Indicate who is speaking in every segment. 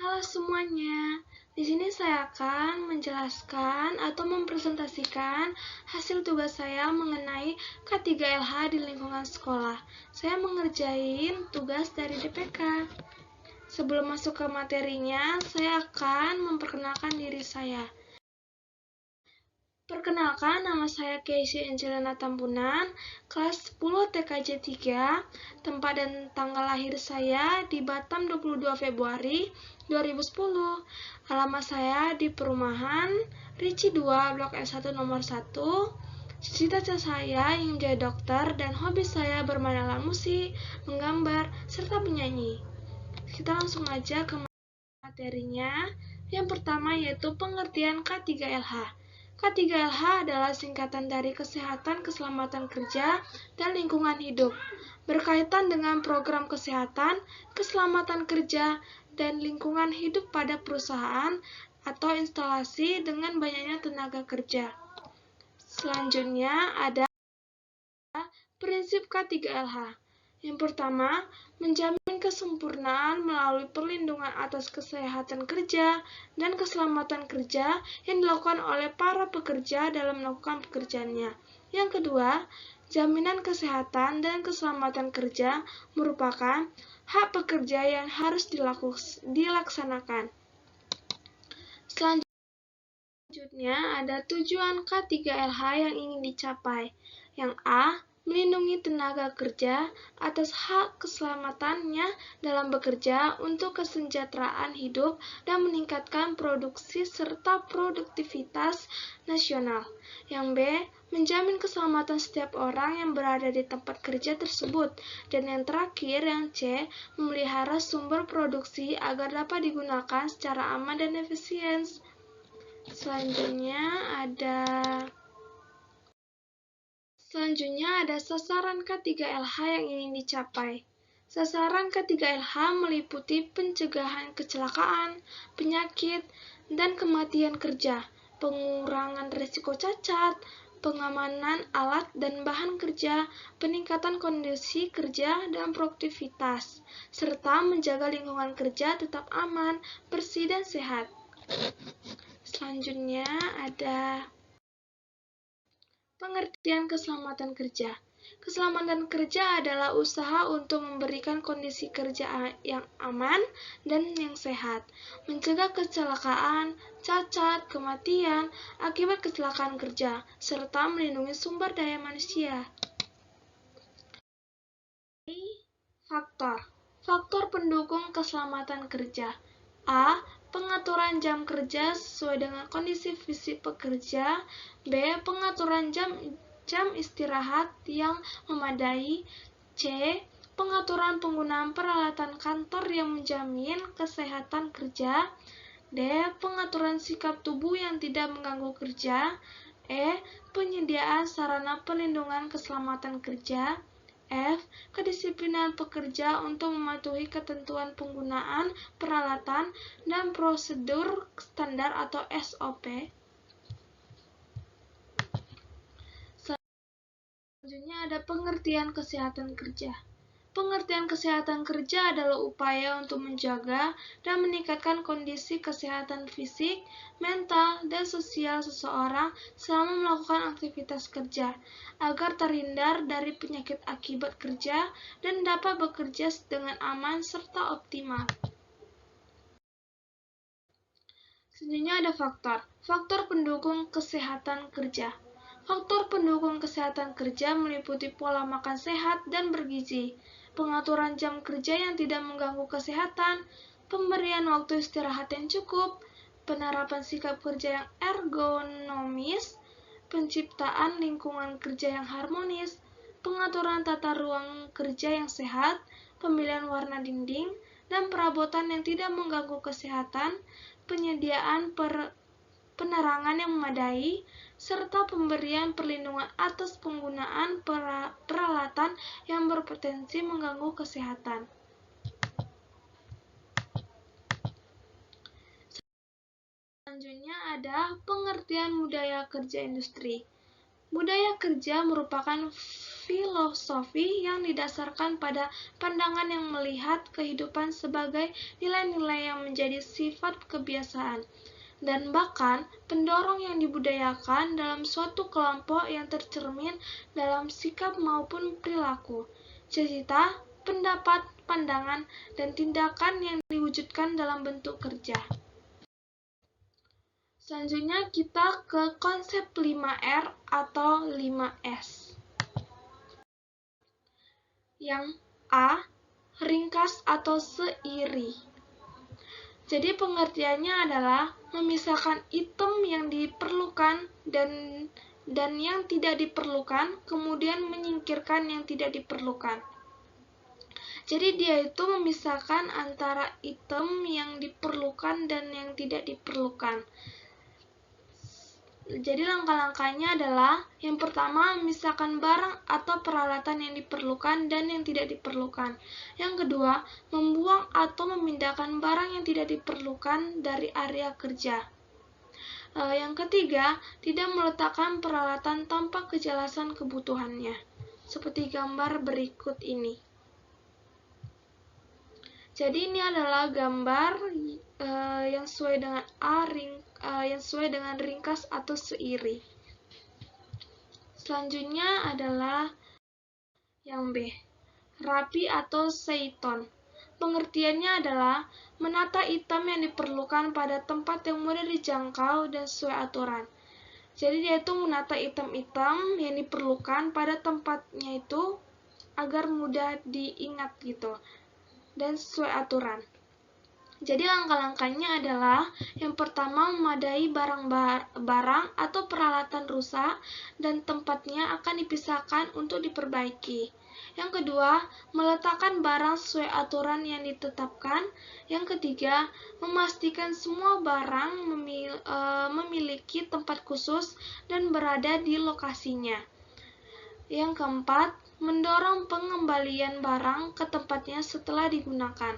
Speaker 1: Halo semuanya, di sini saya akan menjelaskan atau mempresentasikan hasil tugas saya mengenai K3LH di lingkungan sekolah. Saya mengerjain tugas dari DPK. Sebelum masuk ke materinya, saya akan memperkenalkan diri saya. Perkenalkan, nama saya Keisha Angelina Tambunan, kelas 10 TKJ 3, tempat dan tanggal lahir saya di Batam 22 Februari 2010. Alamat saya di perumahan Ricci 2, Blok S1 nomor 1. Cita-cita saya ingin menjadi dokter dan hobi saya bermain alat musik, menggambar, serta menyanyi. Kita langsung aja ke materinya. Yang pertama yaitu pengertian K3LH. K3LH adalah singkatan dari Kesehatan, Keselamatan Kerja, dan Lingkungan Hidup. Berkaitan dengan program kesehatan, keselamatan kerja, dan lingkungan hidup pada perusahaan atau instalasi dengan banyaknya tenaga kerja. Selanjutnya ada prinsip K3LH. Yang pertama, menjamin kesempurnaan melalui perlindungan atas kesehatan kerja dan keselamatan kerja yang dilakukan oleh para pekerja dalam melakukan pekerjaannya. Yang kedua, jaminan kesehatan dan keselamatan kerja merupakan hak pekerja yang harus dilaksanakan. Selanjutnya ada tujuan K3LH yang ingin dicapai. Yang A, melindungi tenaga kerja atas hak keselamatannya dalam bekerja untuk kesejahteraan hidup dan meningkatkan produksi serta produktivitas nasional. Yang B, menjamin keselamatan setiap orang yang berada di tempat kerja tersebut. Dan yang terakhir, yang C, memelihara sumber produksi agar dapat digunakan secara aman dan efisien. Selanjutnya ada sasaran K3LH yang ingin dicapai. Sasaran K3LH meliputi pencegahan kecelakaan, penyakit, dan kematian kerja, pengurangan risiko cacat, pengamanan alat dan bahan kerja, peningkatan kondisi kerja dan produktivitas, serta menjaga lingkungan kerja tetap aman, bersih, dan sehat. Selanjutnya ada pengertian keselamatan kerja. Keselamatan kerja adalah usaha untuk memberikan kondisi kerja yang aman dan yang sehat, mencegah kecelakaan, cacat, kematian akibat kecelakaan kerja, serta melindungi sumber daya manusia. Faktor pendukung keselamatan kerja. A. Pengaturan jam kerja sesuai dengan kondisi fisik pekerja. B. Pengaturan jam istirahat yang memadai. C. Pengaturan penggunaan peralatan kantor yang menjamin kesehatan kerja. D. Pengaturan sikap tubuh yang tidak mengganggu kerja. E. Penyediaan sarana perlindungan keselamatan kerja. F. Kedisiplinan pekerja untuk mematuhi ketentuan penggunaan peralatan dan prosedur standar atau SOP. Selanjutnya ada pengertian kesehatan kerja. Pengertian kesehatan kerja adalah upaya untuk menjaga dan meningkatkan kondisi kesehatan fisik, mental, dan sosial seseorang selama melakukan aktivitas kerja, agar terhindar dari penyakit akibat kerja dan dapat bekerja dengan aman serta optimal. Selanjutnya ada faktor pendukung kesehatan kerja. Faktor pendukung kesehatan kerja meliputi pola makan sehat dan bergizi, pengaturan jam kerja yang tidak mengganggu kesehatan, pemberian waktu istirahat yang cukup, penerapan sikap kerja yang ergonomis, penciptaan lingkungan kerja yang harmonis, pengaturan tata ruang kerja yang sehat, pemilihan warna dinding, dan perabotan yang tidak mengganggu kesehatan, penyediaan penerangan yang memadai, serta pemberian perlindungan atas penggunaan peralatan yang berpotensi mengganggu kesehatan. Selanjutnya ada pengertian budaya kerja industri. Budaya kerja merupakan filosofi yang didasarkan pada pandangan yang melihat kehidupan sebagai nilai-nilai yang menjadi sifat kebiasaan, dan bahkan pendorong yang dibudayakan dalam suatu kelompok yang tercermin dalam sikap maupun perilaku, cita-cita, pendapat, pandangan, dan tindakan yang diwujudkan dalam bentuk kerja. Selanjutnya kita ke konsep 5R atau 5S. Yang A, ringkas atau seiri. Jadi pengertiannya adalah memisahkan item yang diperlukan dan yang tidak diperlukan, kemudian menyingkirkan yang tidak diperlukan. Jadi dia itu memisahkan antara item yang diperlukan dan yang tidak diperlukan. Jadi langkah-langkahnya adalah yang pertama, memisahkan barang atau peralatan yang diperlukan dan yang tidak diperlukan. Yang kedua, membuang atau memindahkan barang yang tidak diperlukan dari area kerja. Yang ketiga, tidak meletakkan peralatan tanpa kejelasan kebutuhannya, seperti gambar berikut ini. Jadi ini adalah gambar yang sesuai dengan yang sesuai dengan ringkas atau seiri. Selanjutnya adalah yang B, rapi atau seiton. Pengertiannya adalah menata item yang diperlukan pada tempat yang mudah dijangkau dan sesuai aturan. Jadi dia itu menata item-item yang diperlukan pada tempatnya itu agar mudah diingat gitu dan sesuai aturan. Jadi langkah-langkahnya adalah yang pertama, memadai barang atau peralatan rusak dan tempatnya akan dipisahkan untuk diperbaiki. Yang kedua, meletakkan barang sesuai aturan yang ditetapkan. Yang ketiga, memastikan semua barang memiliki tempat khusus dan berada di lokasinya. Yang keempat, mendorong pengembalian barang ke tempatnya setelah digunakan.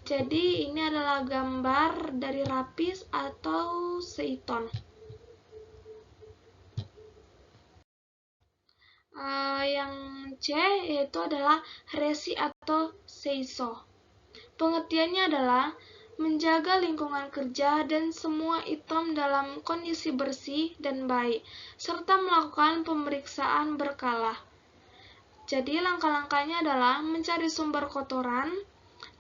Speaker 1: Jadi ini adalah gambar dari rapis atau seiton. Yang C yaitu adalah resi atau seiso. Pengertiannya adalah menjaga lingkungan kerja dan semua item dalam kondisi bersih dan baik, serta melakukan pemeriksaan berkala. Jadi langkah-langkahnya adalah mencari sumber kotoran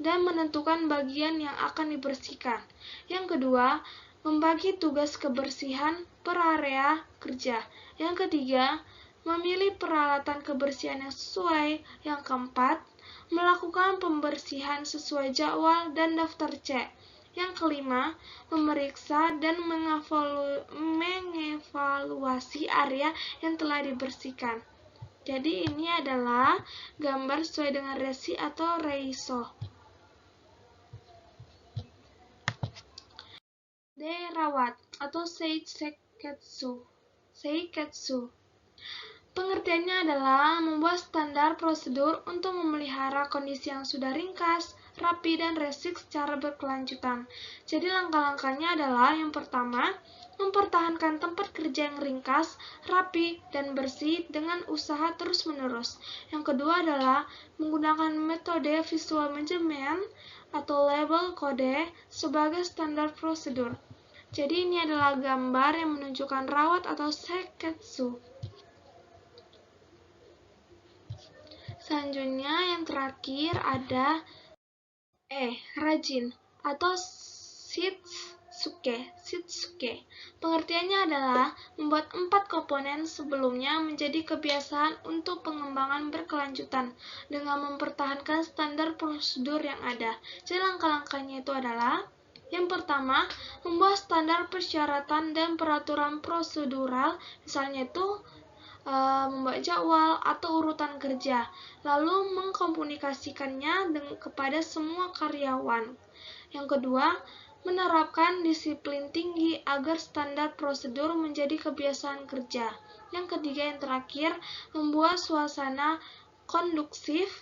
Speaker 1: dan menentukan bagian yang akan dibersihkan. Yang kedua, membagi tugas kebersihan per area kerja. Yang ketiga, memilih peralatan kebersihan yang sesuai. Yang keempat, melakukan pembersihan sesuai jadwal dan daftar cek. Yang kelima, memeriksa dan mengevaluasi area yang telah dibersihkan. Jadi ini adalah gambar sesuai dengan resi atau reiso. D. Rawat atau seiketsu. Pengertiannya adalah membuat standar prosedur untuk memelihara kondisi yang sudah ringkas, rapi, dan resik secara berkelanjutan. Jadi langkah-langkahnya adalah yang pertama, mempertahankan tempat kerja yang ringkas, rapi, dan bersih dengan usaha terus-menerus. Yang kedua adalah menggunakan metode visual management atau label kode sebagai standar prosedur. Jadi ini adalah gambar yang menunjukkan rawat atau seiketsu. Selanjutnya yang terakhir ada rajin atau shitsuke. Pengertiannya adalah membuat 4 komponen sebelumnya menjadi kebiasaan untuk pengembangan berkelanjutan dengan mempertahankan standar prosedur yang ada. Jadi langkah-langkahnya itu adalah yang pertama, membuat standar persyaratan dan peraturan prosedural, misalnya itu membuat jadwal atau urutan kerja, lalu mengkomunikasikannya kepada semua karyawan. Yang kedua, menerapkan disiplin tinggi agar standar prosedur menjadi kebiasaan kerja. Yang ketiga, yang terakhir, membuat suasana kondusif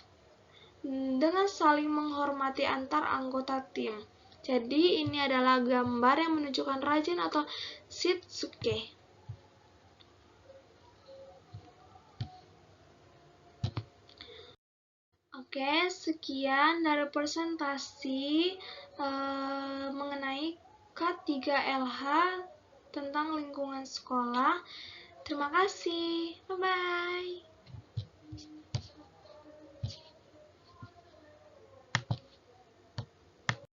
Speaker 1: dengan saling menghormati antar anggota tim. Jadi ini adalah gambar yang menunjukkan rajin atau shitsuke. Oke, sekian dari presentasi mengenai K3LH tentang lingkungan sekolah. Terima kasih. Bye-bye.